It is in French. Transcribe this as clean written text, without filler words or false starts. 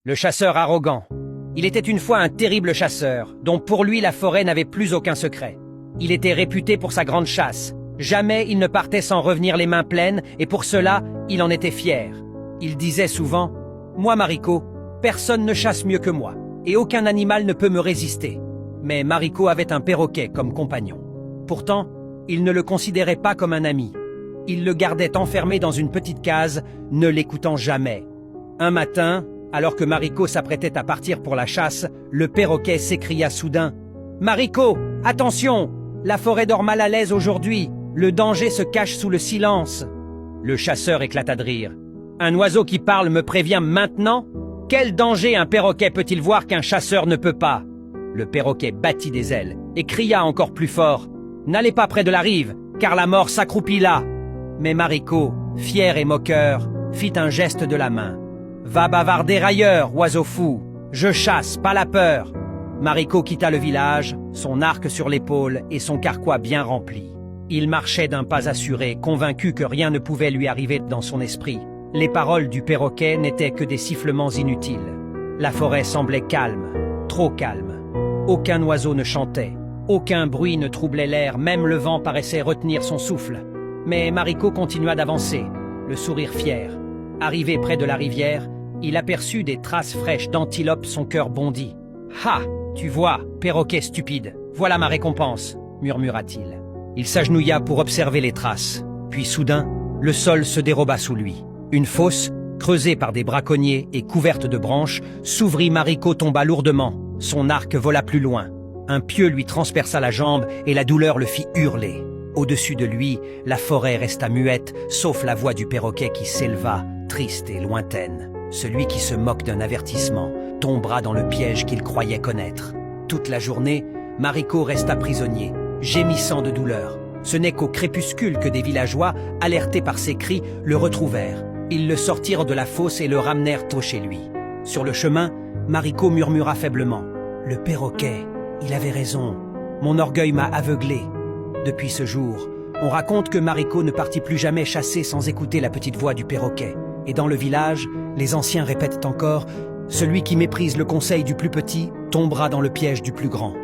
Le chasseur arrogant. Il était une fois un terrible chasseur, dont pour lui la forêt n'avait plus aucun secret. Il était réputé pour sa grande chasse. Jamais il ne partait sans revenir les mains pleines, et pour cela, il en était fier. Il disait souvent « Moi, Mariko, personne ne chasse mieux que moi, et aucun animal ne peut me résister. » Mais Mariko avait un perroquet comme compagnon. Pourtant, il ne le considérait pas comme un ami. Il le gardait enfermé dans une petite case, ne l'écoutant jamais. Un matin, alors que Mariko s'apprêtait à partir pour la chasse, le perroquet s'écria soudain « Mariko, attention! La forêt dort mal à l'aise aujourd'hui. Le danger se cache sous le silence. » Le chasseur éclata de rire. « Un oiseau qui parle me prévient maintenant? Quel danger un perroquet peut-il voir qu'un chasseur ne peut pas ?» Le perroquet battit des ailes et cria encore plus fort « N'allez pas près de la rive, car la mort s'accroupit là !» Mais Mariko, fier et moqueur, fit un geste de la main. « Va bavarder ailleurs, oiseau fou! Je chasse, pas la peur !» Mariko quitta le village, son arc sur l'épaule et son carquois bien rempli. Il marchait d'un pas assuré, convaincu que rien ne pouvait lui arriver dans son esprit. Les paroles du perroquet n'étaient que des sifflements inutiles. La forêt semblait calme, trop calme. Aucun oiseau ne chantait, aucun bruit ne troublait l'air, même le vent paraissait retenir son souffle. Mais Mariko continua d'avancer, le sourire fier. Arrivé près de la rivière, il aperçut des traces fraîches d'antilope, son cœur bondit. « Ha! Tu vois, perroquet stupide, voilà ma récompense » murmura-t-il. Il s'agenouilla pour observer les traces. Puis soudain, le sol se déroba sous lui. Une fosse, creusée par des braconniers et couverte de branches, s'ouvrit. Mariko tomba lourdement. Son arc vola plus loin. Un pieu lui transperça la jambe et la douleur le fit hurler. Au-dessus de lui, la forêt resta muette, sauf la voix du perroquet qui s'éleva, triste et lointaine. Celui qui se moque d'un avertissement tombera dans le piège qu'il croyait connaître. Toute la journée, Mariko resta prisonnier, gémissant de douleur. Ce n'est qu'au crépuscule que des villageois, alertés par ses cris, le retrouvèrent. Ils le sortirent de la fosse et le ramenèrent tôt chez lui. Sur le chemin, Mariko murmura faiblement. « Le perroquet, il avait raison. Mon orgueil m'a aveuglé. » Depuis ce jour, on raconte que Mariko ne partit plus jamais chasser sans écouter la petite voix du perroquet. Et dans le village, les anciens répètent encore « Celui qui méprise le conseil du plus petit tombera dans le piège du plus grand. »